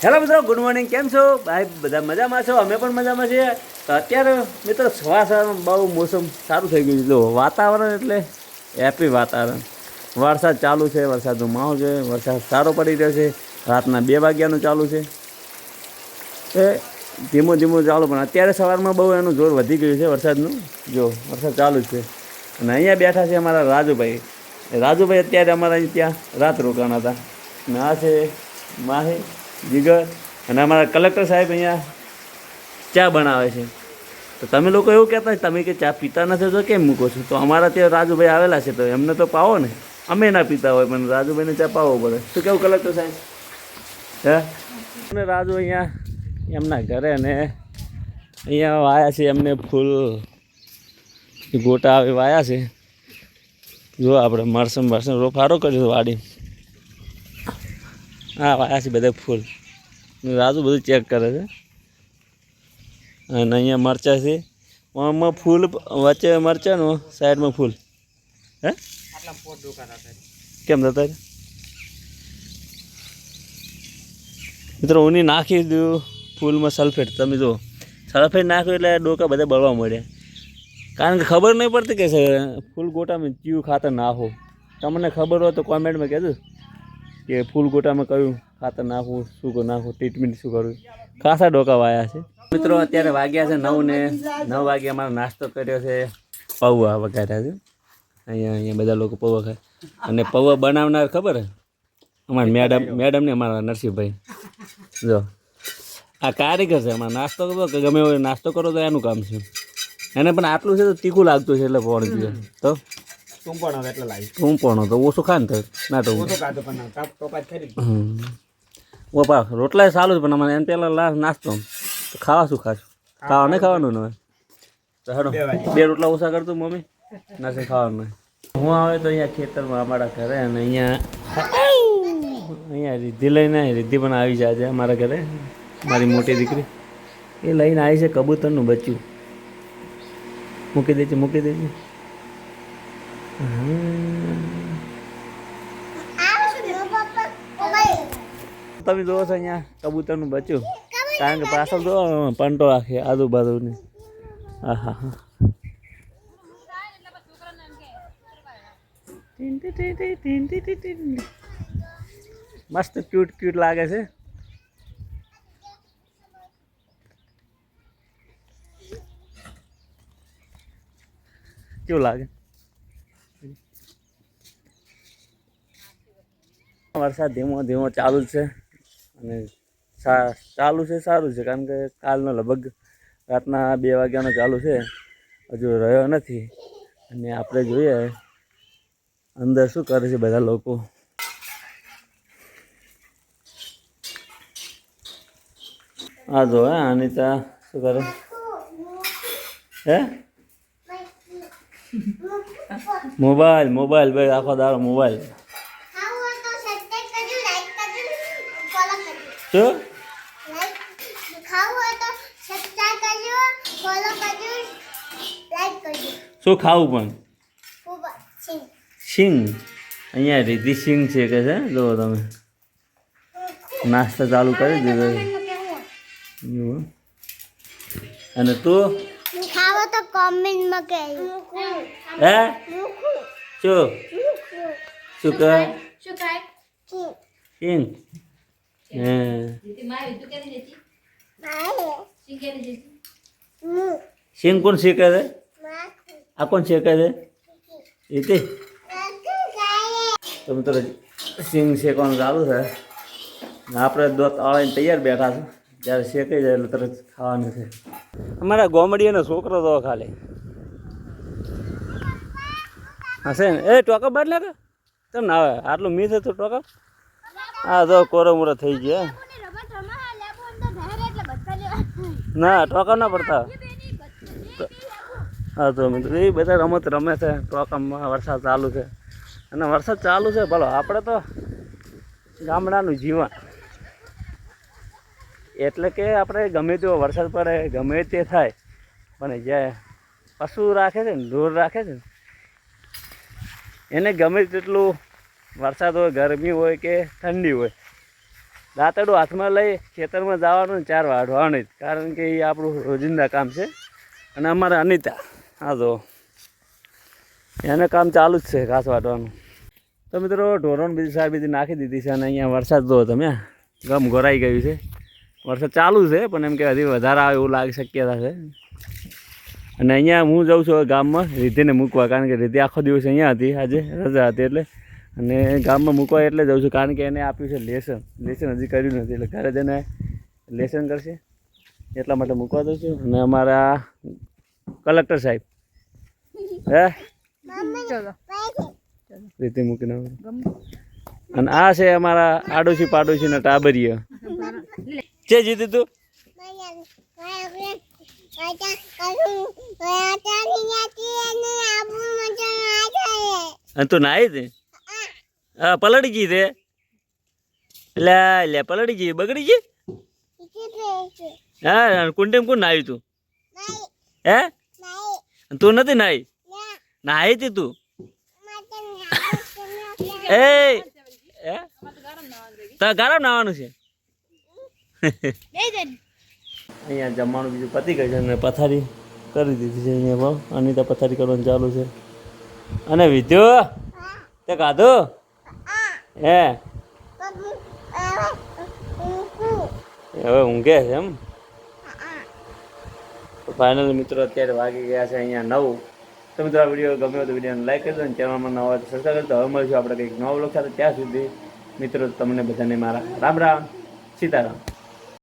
Hello મિત્રો, good morning. કેમ છો ભાઈ? બધા મજામાં છો? અમે પણ મજામાં છીએ. તો અત્યારે મિત્રો સવારમાં બહુ મોસમ સારું થઈ ગયું છે. જો વાતાવરણ એટલે હેપી વાતાવરણ. વરસાદ ચાલુ છે, વરસાદનો માહોલ છે, વરસાદ સારો પડી રહ્યો છે. રાતના 2 વાગ્યાનું ચાલુ છે. એ ધીમું ધીમું ચાલુ, પણ અત્યારે સવારમાં બહુ એનું જોર વધી ગયું છે વરસાદનું. જો વરસાદ ચાલુ જ છે. અને અહીંયા બેઠા છે અમારા રાજુભાઈ. રાજુભાઈ અત્યારે અમારા અહીં ત્યાં રાત રોકાણા હતા. અને આ છે માહી, જીગર અને અમારા કલેક્ટર સાહેબ અહીંયા ચા બનાવે છે. તો તમે લોકો એવું કહેતા તમે કે ચા પીતા નથી તો કેમ મૂકો છો? તો અમારા ત્યાં રાજુભાઈ આવેલા છે, તો એમને તો પાવો ને. અમે ના પીતા હોય પણ રાજુભાઈને ચા પાવો પડે. શું કેવું કલેક્ટર સાહેબ? હે? અને રાજુ અહીંયા એમના ઘરે અને અહીંયા વાયા છે એમને ફૂલ ગોટા આવી વાયા છે. જો આપણે મરસમ રોપ સારો કર્યો વાડી. હા, વાયા છે બધા ફૂલ. રાજુ બધું ચેક કરે છે. અને અહીંયા મરચાં છે. આમાં ફૂલ વચ્ચે મરચાંનું, સાઈડમાં ફૂલ. હે કેમ થતા મિત્રો? ઊની નાખી દીધું ફૂલમાં સલ્ફેટ. તમે જુઓ, સલ્ફેટ નાખ્યું એટલે ડોકા બધા બળવા મળ્યા. કારણ કે ખબર નહીં પડતી કે ફૂલ ગોટામાં કયું ખાતર નાખો. તમને ખબર હોય તો કોમેન્ટમાં કહેજો કે ફૂલ ગોટામાં કયું ખાતર નાખવું, શું નાખવું, ટ્રીટમેન્ટ શું કરવું. ખાસા ડોકા વાયા છે મિત્રો. અત્યારે વાગ્યા છે 9 ને 9 વાગે અમારો નાસ્તો કર્યો છે. પૌવા વગાડ્યા છે. અહીંયા બધા લોકો પૌવા ખાય. અને પૌવા બનાવનાર ખબર હે? અમારા મેડમ ને અમારા નરસિંહભાઈ. જો આ કારીગર છે. અમારા નાસ્તો કરો કે ગમે એવો નાસ્તો કરો તો એનું કામ છે. એને પણ આટલું છે તો તીખું લાગતું છે એટલે પાણી પીએ. તો ટૂંપણો તો ઓછું ખાય ને તો ના તો પા રોટલા સારું છે, પણ અમારે એમ પહેલાં નાસ્તો તો ખાવા શું ખાશું? ખાવા નહીં ખાવાનું ને. તો હેડો 2 રોટલા ઓછા કરતું મમ્મી, નાસી ખાવાનું નહીં. હું આવે તો અહીંયા ખેતરમાં અમારા ઘરે, અને અહીંયા રિદ્ધિ લઈને રિદ્ધિ પણ આવી જાય છે અમારા ઘરે. મારી મોટી દીકરી એ લઈને આવી છે કબૂતરનું બચ્ચું. મૂકી દેજે. તમે જોવો છો અહીંયા કબૂતરનું બચ્ચું. કારણ કે પાછળ જો પંટો રાખે આજુબાજુની. હા હા હા, મસ્ત ક્યુટ લાગે છે. કેવું લાગે? વરસાદ ધીમો ચાલુ જ છે. અને ચાલુ છે સારું છે, કારણ કે કાલનો લગભગ રાતના 2 વાગ્યાનો ચાલુ છે, હજુ રહ્યો નથી. અને આપણે જોઈએ અંદર શું કરે છે બધા લોકો. હા જો હે અનિતા શું કરે? હે મોબાઈલ ભાઈ, આખો દાડો મોબાઈલ. શું શું ખાવું? પણ સિંગ. અહીંયા રીધી સિંગ છે કે છે. જો તમે નાસ્તો ચાલુ કરી દીધો. અને તું ખાવો તો કોમેન્ટમાં કહેજો. હે શું કહે? સિંગ. સિંગ કોણ શીખે છે? આ કોણ શીખે છે? રીતે તો મિત્રો સિંગ શેકવાનું ચાલુ છે. આપણે દોત આળીને તૈયાર બેઠા છે. જ્યારે શેકાઈ જાય એટલે તરત ખાવાનું છે. અમારા ગોમડીઓનો છોકરો તો ખાલી હશે ને. એ ટોકા બાદ લાગે કેમ ના આવે? આટલું મીઠ હતું ટોકા. હા તો કોરો થઈ ગયા. ના ટોકા ના પડતા. હા તો મિત્રો એ બધા રમત રમે છે ટોકામાં. વરસાદ ચાલુ છે, અને વરસાદ ચાલુ છે ભલો. આપણે તો ગામડાનું જીવન એટલે કે આપણે ગમે તેવો વરસાદ પડે, ગમે તે થાય, પણ જે પશુ રાખે છે ને, ઢોર રાખે છે ને, એને ગમે તેટલું વરસાદ હોય, ગરમી હોય કે ઠંડી હોય, દાંતરડું હાથમાં લઈ ખેતરમાં જવાનું ને 4 વાઢવાનું જ, કારણ કે એ આપણું રોજિંદા કામ છે. અને અમારે અનિતા હા તો એને કામ ચાલુ જ છે ઘાસ વાટવાનું. તો મિત્રો ઢોરોને બીજી સાર બીજી નાખી દીધી છે અને અહીંયા વરસાદ જો તમે ગમ ગોરાઈ ગયું છે. વરસાદ ચાલુ છે પણ એમ કે હજી વધારે આવે એવું લાગી શક્યતા છે. અને અહીંયા હું જાઉં છું ગામમાં રીધિને મૂકવા, કારણ કે રીધિ આખો દિવસ અહીંયા હતી, આજે રજા હતી એટલે. અને ગામમાં મૂકવા એટલે જાઉં છું, કારણ કે એને આપ્યું છે લેસન હજી કર્યું નથી, એટલે ઘરે જઈને લેસન કરશે એટલા માટે મૂકવા દઉં છું. અને અમારા કલેક્ટર સાહેબ હે રીતિ મૂકીને અને આ છે અમારા આડોશી પાડોશી ના ટાબરીય. છે જીતી તું અને તું નાઈ તે હા પલળી ગઈ તે લે પલળી ગઈ બગડી ગઈ. હા કુંડીમાં કોણ નાવી તું હે તું નથી નાઈ નાઈ તી તું એ તારે ગારામાં નાવાનું છે. અહીંયા જમવાનું બીજું પતી ગયું છે અને પથારી કરી દીધી છે. અહીંયા ભાવ અનિતા પથારી કરવાનું ચાલુ છે. અને વિદ્યો તે ખાધું હે હવે ઊંઘે છે એમ. તો ફાઇનલ મિત્રો અત્યારે વાગી ગયા છે અહીંયા 9. તો મિત્રો આ વિડીયો ગમ્યો તો વિડીયોને લાઈક કરજો અને ચેનલમાં નવા હોય તો સબસ્ક્રાઈબ કરજો. હવે મળીશું આપણે કંઈક નવા બ્લોગ સાથે. ત્યાં સુધી મિત્રો તમને બધાને મારા રામ રામ સીતારામ.